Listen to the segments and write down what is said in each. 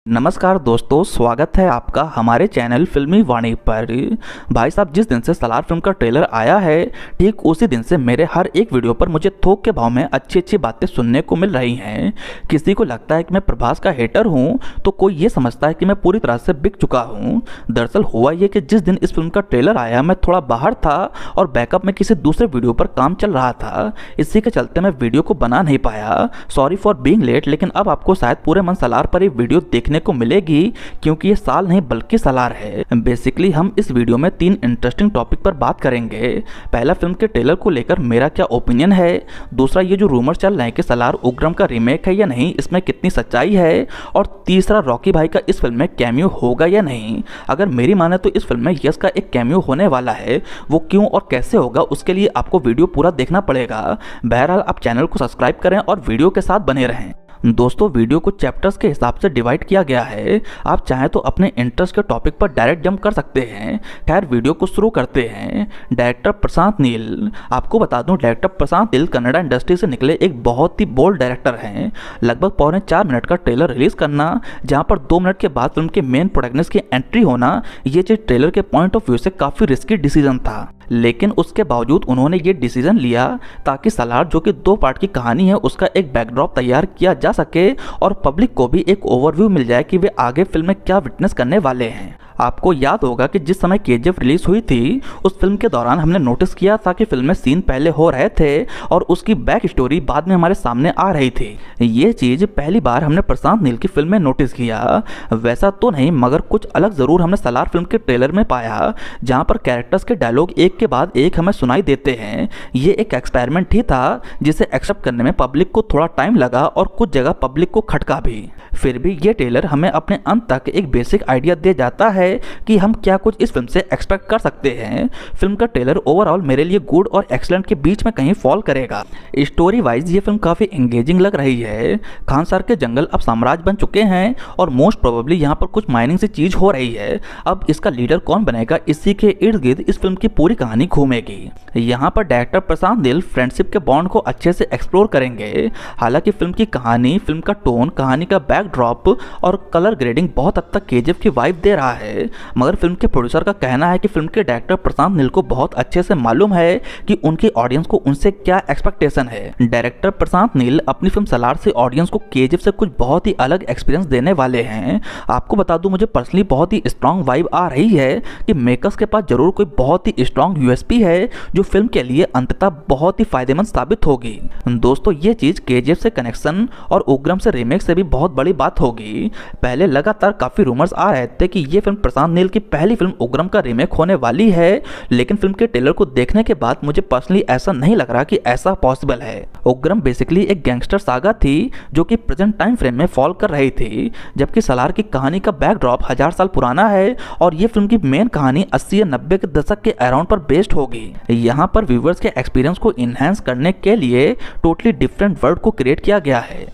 नमस्कार दोस्तों, स्वागत है आपका हमारे चैनल फिल्मी वाणी पर। भाई साहब, जिस दिन से सलार फिल्म का ट्रेलर आया है ठीक उसी दिन से मेरे हर एक वीडियो पर मुझे थोक के भाव में अच्छी अच्छी बातें सुनने को मिल रही हैं। किसी को लगता है कि मैं प्रभास का हेटर हूं, तो कोई ये समझता है कि मैं पूरी तरह से बिक चुका हूं। दरअसल हुआ ये कि जिस दिन इस फिल्म का ट्रेलर आया मैं थोड़ा बाहर था और बैकअप में किसी दूसरे वीडियो पर काम चल रहा था। इसी के चलते मैं वीडियो को बना नहीं पाया। सॉरी फॉर बीइंग लेट, लेकिन अब आपको शायद पूरे मन सलार पर ही वीडियो देखने को मिलेगी, क्योंकि ये साल नहीं बल्कि सलार है। बेसिकली हम इस वीडियो में 3 इंटरेस्टिंग टॉपिक पर बात करेंगे। पहला, फिल्म के ट्रेलर को लेकर मेरा क्या ओपिनियन है। दूसरा, ये जो रूमर चल रहे हैं कि सलार उग्रम का रीमेक है या नहीं, इसमें कितनी सच्चाई है। और तीसरा, रॉकी भाई का इस फिल्म में कैमियो होगा या नहीं। अगर मेरी माने तो इस फिल्म में यश का एक कैमियो होने वाला है। वो क्यों और कैसे होगा उसके लिए आपको वीडियो पूरा देखना पड़ेगा। बहरहाल आप चैनल को सब्सक्राइब करें और वीडियो के साथ बने रहें। दोस्तों, वीडियो को चैप्टर्स के हिसाब से डिवाइड किया गया है। आप चाहें तो अपने इंटरेस्ट के टॉपिक पर डायरेक्ट जंप कर सकते हैं। खैर, वीडियो को शुरू करते हैं। डायरेक्टर प्रशांत नील। आपको बता दूं, डायरेक्टर प्रशांत नील कन्नड़ा इंडस्ट्री से निकले एक बहुत ही बोल्ड डायरेक्टर हैं। लगभग 4.25 मिनट का ट्रेलर रिलीज करना, जहां पर 2 मिनट के बाद फिल्म के मेन प्रोटैगनिस्ट की एंट्री होना, ये चीज ट्रेलर के पॉइंट ऑफ व्यू से काफी रिस्की डिसीजन था। लेकिन उसके बावजूद उन्होंने ये डिसीजन लिया ताकि सलार, जो कि 2 पार्ट की कहानी है, उसका एक बैकड्रॉप तैयार किया जा सके और पब्लिक को भी एक ओवरव्यू मिल जाए कि वे आगे फिल्म में क्या विटनेस करने वाले हैं। आपको याद होगा कि जिस समय केजीएफ रिलीज हुई थी उस फिल्म के दौरान हमने नोटिस किया था कि फिल्म में सीन पहले हो रहे थे और उसकी बैक स्टोरी बाद में हमारे सामने आ रही थी। ये चीज पहली बार हमने प्रशांत नील की फिल्म में नोटिस किया। वैसा तो नहीं, मगर कुछ अलग जरूर हमने सलार फिल्म के ट्रेलर में पाया, जहां पर कैरेक्टर्स के डायलॉग एक के बाद एक हमें सुनाई देते हैं। ये एक एक्सपेरिमेंट ही था जिसे एक्सेप्ट करने में पब्लिक को थोड़ा टाइम लगा और कुछ जगह पब्लिक को खटका भी। फिर भी ये ट्रेलर हमें अपने अंत तक एक बेसिक आइडिया दे जाता है कि हम क्या कुछ इस फिल्म से एक्सपेक्ट कर सकते हैं। फिल्म का ट्रेलर ओवरऑल मेरे लिए गुड और एक्सीलेंट के बीच में कहीं फॉल करेगा। स्टोरी वाइज ये फिल्म काफी एंगेजिंग लग रही है। खानसार के जंगल अब साम्राज्य बन चुके हैं और मोस्ट प्रोबेबली यहाँ पर कुछ माइनिंग से चीज हो रही है। अब इसका लीडर कौन बनेगा, इसी के इर्द गिर्द इस फिल्म की पूरी कहानी घूमेगी। यहाँ पर डायरेक्टर प्रशांत नील फ्रेंडशिप के बॉन्ड को अच्छे से एक्सप्लोर करेंगे। हालांकि फिल्म की कहानी, फिल्म का टोन, कहानी का बैकड्रॉप और कलर ग्रेडिंग बहुत हद तक केजीएफ की वाइब दे रहा है, मगर फिल्म के प्रोड्यूसर का कहना है कि फिल्म के डायरेक्टर प्रशांत नील को बहुत अच्छे से मालूम है कि उनकी ऑडियंस को उनसे क्या एक्सपेक्टेशन है। डायरेक्टर प्रशांत नील अपनी फिल्म सलार से ऑडियंस को केजीएफ से कुछ बहुत ही अलग एक्सपीरियंस देने वाले हैं। आपको बता दूं, मुझे पर्सनली बहुत ही स्ट्रांग वाइब आ रही है कि मेकर्स के पास जरूर कोई बहुत ही स्ट्रांग यूएसपी है जो फिल्म के लिए अंततः बहुत ही फायदेमंद साबित होगी। दोस्तों, ये चीज केजीएफ से कनेक्शन और उग्रम से रीमेक से भी बहुत बड़ी बात होगी। पहले लगातार काफी रूमर्स आ रहे थे कि ये फिल्म प्रशांत नील की पहली फिल्म उग्रम का रीमेक होने वाली है, लेकिन फिल्म के ट्रेलर को देखने के बाद मुझे पर्सनली ऐसा नहीं लग रहा कि ऐसा पॉसिबल है। उग्रम बेसिकली एक गैंगस्टर सागा थी जो कि प्रेजेंट टाइम फ्रेम में फॉल कर रही थी, जबकि सलार की कहानी का बैकड्रॉप 1000 साल पुराना है और ये फिल्म की मेन कहानी 80 या 90 के दशक के अराउंड पर बेस्ड होगी। यहाँ पर व्यूवर्स के एक्सपीरियंस को इनहेंस करने के लिए टोटली डिफरेंट वर्ल्ड को क्रिएट किया गया है।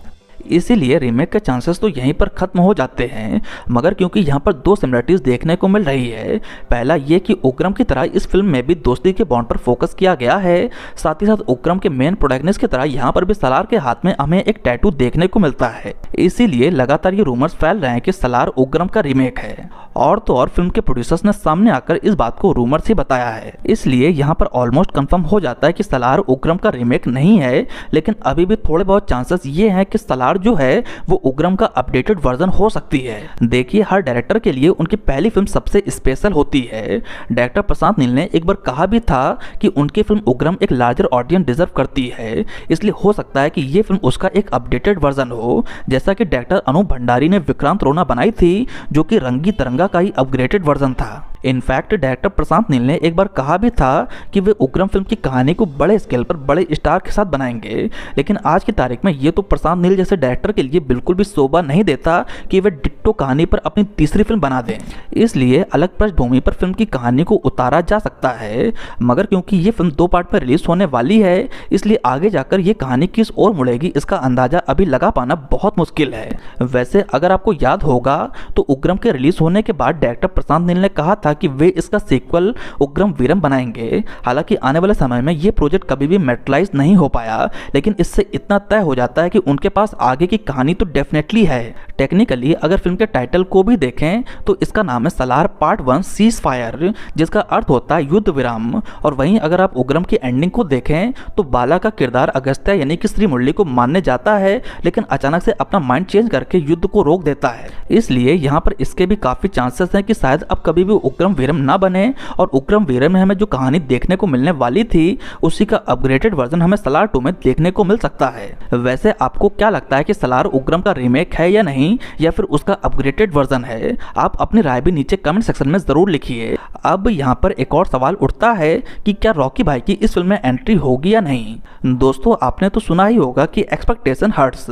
इसीलिए रीमेक के चांसेस तो यहीं पर खत्म हो जाते हैं। मगर क्योंकि यहाँ पर 2 सिमिलरिटीज देखने को मिल रही है। पहला ये कि उग्रम की तरह इस फिल्म में भी दोस्ती के बॉन्ड पर फोकस किया गया है। साथ ही साथ उग्रम के मेन प्रोटैगनिस्ट की तरह यहाँ पर भी सलार के हाथ में हमें एक टैटू देखने को मिलता है। इसीलिए लगातार ये रूमर्स फैल रहे हैं कि सलार उग्रम का रीमेक है। और तो और फिल्म के प्रोड्यूसर्स ने सामने आकर इस बात को रूमर्स ही बताया है। इसलिए यहाँ पर ऑलमोस्ट कंफर्म हो जाता है कि सलार उग्रम का रीमेक नहीं है, लेकिन अभी भी थोड़े बहुत चांसेस ये हैं कि सलार जो है वो उग्रम का अपडेटेड वर्जन हो सकती है। देखिए, हर डायरेक्टर के लिए उनकी पहली फिल्म सबसे स्पेशल होती है। डायरेक्टर प्रशांत नील ने एक बार कहा भी था कि उनकी फिल्म उग्रम एक लार्जर ऑडियंस डिजर्व करती है, इसलिए हो सकता है कि ये फिल्म उसका एक अपडेटेड वर्जन हो, जैसा कि डायरेक्टर अनूप भंडारी ने विक्रांत रोना बनाई थी, जो कि रंगी तरंगा का ही अपग्रेडेड वर्जन था। इनफैक्ट डायरेक्टर प्रशांत नील ने एक बार कहा भी था कि वे उग्रम फिल्म की कहानी को बड़े स्केल पर बड़े स्टार के साथ बनाएंगे, लेकिन आज की तारीख में ये तो प्रशांत नील जैसे डायरेक्टर के लिए बिल्कुल भी शोभा नहीं देता कि वे डिट्टो कहानी पर अपनी तीसरी फिल्म बना दें। इसलिए अलग पृष्ठभूमि पर फिल्म की कहानी को उतारा जा सकता है, मगर क्योंकि ये फिल्म 2 पार्ट में रिलीज होने वाली है, इसलिए आगे जाकर ये कहानी किस ओर मुड़ेगी इसका अंदाजा अभी लगा पाना बहुत मुश्किल है। वैसे अगर आपको याद होगा तो उग्रम के रिलीज होने के बाद डायरेक्टर प्रशांत नील ने कहा था कि वे इसका सीक्वल उग्रम वीरम बनाएंगे। हालांकि आने वाले समय में ये प्रोजेक्ट कभी भी मेटलाइज नहीं हो पाया, लेकिन इससे इतना तय हो जाता है कि उनके पास आगे की कहानी तो डेफिनेटली है। टेक्निकली अगर फिल्म के टाइटल को भी देखें तो इसका नाम है सलार पार्ट 1 सीज फायर, जिसका अर्थ होता है युद्ध विराम। और वहीं अगर आप उग्रम की एंडिंग को देखें तो बाला का किरदार अगस्त्य यानी कि श्री मुरली को मानने जाता है, लेकिन अचानक से अपना माइंड चेंज करके युद्ध को रोक देता है। इसलिए यहाँ पर इसके भी काफी चांसेस हैं कि शायद अब कभी भी उग्रम वीरम ना बने, और उग्रम वीरम में हमें जो कहानी देखने को मिलने वाली थी उसी का अपग्रेडेड वर्जन हमें सलार 2 में देखने को मिल सकता है। वैसे आपको क्या लगता है कि सलार उग्रम का रीमेक है या नहीं, या फिर उसका अपग्रेडेड वर्जन है? आप अपनी राय भी नीचे कमेंट सेक्शन में जरूर लिखिए। अब यहाँ पर एक और सवाल उठता है कि क्या रॉकी भाई की इस फिल्म में एंट्री होगी या नहीं। दोस्तों आपने तो सुना ही होगा कि एक्सपेक्टेशन हर्ट्स।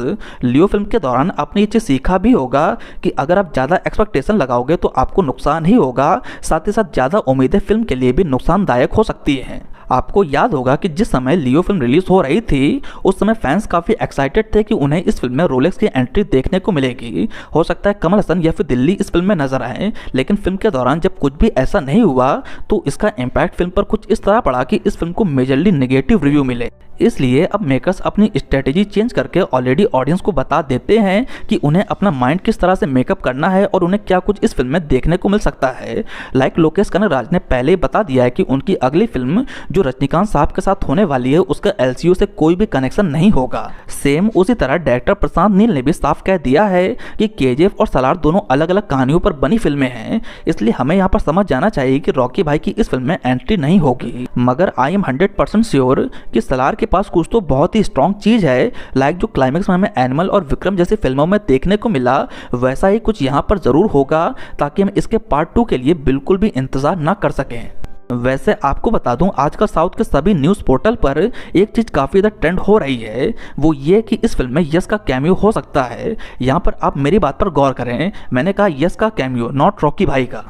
लियो फिल्म के दौरान आपने ये चीज सीखा भी होगा कि अगर आप ज्यादा एक्सपेक्टेशन लगाओगे तो आपको नुकसान ही होगा, साथ ही साथ ज्यादा उम्मीदें फिल्म के लिए भी नुकसानदायक हो सकती हैं। आपको याद होगा कि जिस समय लियो फिल्म रिलीज हो रही थी उस समय फैंस काफी एक्साइटेड थे कि उन्हें इस फिल्म में रोलेक्स की एंट्री देखने को मिलेगी। हो सकता है कमल हसन या फिर दिल्ली इस फिल्म में नजर आए, लेकिन फिल्म के दौरान जब कुछ भी ऐसा नहीं हुआ तो इसका इम्पैक्ट फिल्म पर कुछ इस तरह पड़ा कि इस फिल्म को मेजरली नेगेटिव रिव्यू मिले। इसलिए अब मेकर्स अपनी स्ट्रेटेजी चेंज करके ऑलरेडी ऑडियंस को बता देते हैं कि उन्हें अपना माइंड किस तरह से मेकअप करना है और उन्हें क्या कुछ इस फिल्म में देखने को मिल सकता है। लाइक लोकेश कनगराज ने पहले ही बता दिया है कि उनकी अगली फिल्म जो रजनीकांत साहब के साथ होने वाली है उसका एलसीयू से कोई भी कनेक्शन नहीं होगा। सेम उसी तरह डायरेक्टर प्रशांत नील ने भी साफ कह दिया है कि केजीएफ और सलार दोनों अलग अलग कहानियों पर बनी फिल्में हैं, इसलिए हमें यहाँ पर समझ जाना चाहिए कि रॉकी भाई की इस फिल्म में एंट्री नहीं होगी। मगर आई एम 100% श्योर कि सलार के पास कुछ तो बहुत ही स्ट्रॉन्ग चीज है। लाइक जो क्लाइमेक्स में हमें एनिमल और विक्रम जैसी फिल्मों में देखने को मिला वैसा ही कुछ यहाँ पर जरूर होगा, ताकि हम इसके पार्ट 2 के लिए बिल्कुल भी इंतजार ना कर सकें। वैसे आपको बता दूं आजकल साउथ के सभी न्यूज़ पोर्टल पर एक चीज़ काफ़ी ज़्यादा ट्रेंड हो रही है, वो ये कि इस फिल्म में यश का कैमियो हो सकता है। यहाँ पर आप मेरी बात पर गौर करें, मैंने कहा यश का कैमियो, नॉट रॉकी भाई का।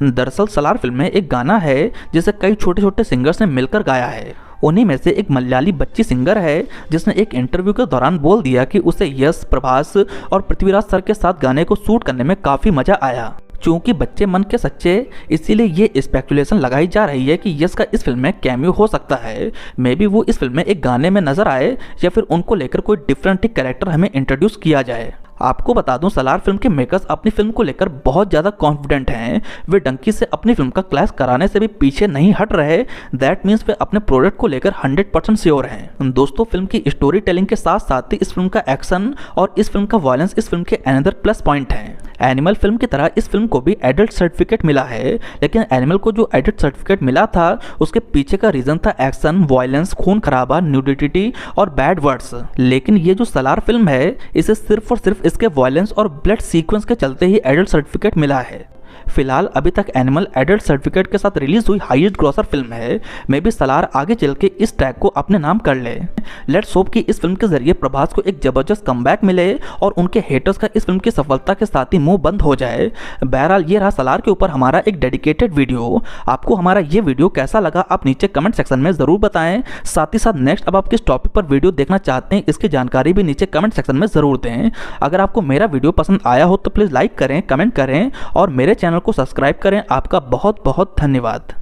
दरअसल सलार फिल्म में एक गाना है जिसे कई छोटे छोटे सिंगर्स ने मिलकर गाया है। उन्हीं में से एक मलयाली बच्ची सिंगर है जिसने एक इंटरव्यू के दौरान बोल दिया कि उसे यश, प्रभास और पृथ्वीराज सर के साथ गाने को शूट करने में काफ़ी मज़ा आया। चूंकि बच्चे मन के सच्चे, इसीलिए ये स्पेकुलेशन लगाई जा रही है कि यश का इस फिल्म में कैमियो हो सकता है। मे बी वो इस फिल्म में एक गाने में नजर आए या फिर उनको लेकर कोई डिफरेंट कैरेक्टर हमें इंट्रोड्यूस किया जाए। आपको बता दूं सलार फिल्म के मेकर्स अपनी फिल्म को लेकर बहुत ज़्यादा कॉन्फिडेंट हैं। वे डंकी से अपनी फिल्म का क्लैश कराने से भी पीछे नहीं हट रहे। दैट मीन्स वे अपने प्रोडक्ट को लेकर 100% श्योर हैं। दोस्तों फिल्म की स्टोरी टेलिंग के साथ साथ ही इस फिल्म का एक्शन और इस फिल्म का वायलेंस इस फिल्म के अनदर प्लस पॉइंट हैं। एनिमल फिल्म की तरह इस फिल्म को भी एडल्ट सर्टिफिकेट मिला है, लेकिन एनिमल को जो एडल्ट सर्टिफिकेट मिला था उसके पीछे का रीजन था एक्शन, वायलेंस, खून खराबा, न्यूडिटी और बैड वर्ड्स। लेकिन ये जो सलार फिल्म है इसे सिर्फ और सिर्फ इसके वायलेंस और ब्लड सीक्वेंस के चलते ही एडल्ट सर्टिफिकेट मिला है। फिलहाल अभी तक एनिमल एडल्ट सर्टिफिकेट के साथ रिलीज हुई हाईएस्ट ग्रॉसर फिल्म है। मे बी सलार आगे चल के इस टैग को अपने नाम कर ले। लेट्स होप कि इस फिल्म के जरिए प्रभास को एक जबरदस्त कमबैक मिले और उनके हेटर्स का इस फिल्म की सफलता के साथ ही मुंह बंद हो जाए। बहरहाल ये रहा सलार के ऊपर हमारा एक डेडिकेटेड वीडियो। आपको हमारा ये वीडियो कैसा लगा आप नीचे कमेंट सेक्शन में जरूर बताएं। साथ ही साथ नेक्स्ट अब आप किस टॉपिक पर वीडियो देखना चाहते हैं इसकी जानकारी भी नीचे कमेंट सेक्शन में जरूर दें। अगर आपको मेरा वीडियो पसंद आया हो तो प्लीज़ लाइक करें, कमेंट करें और मेरे चैनल को सब्सक्राइब करें। आपका बहुत बहुत धन्यवाद।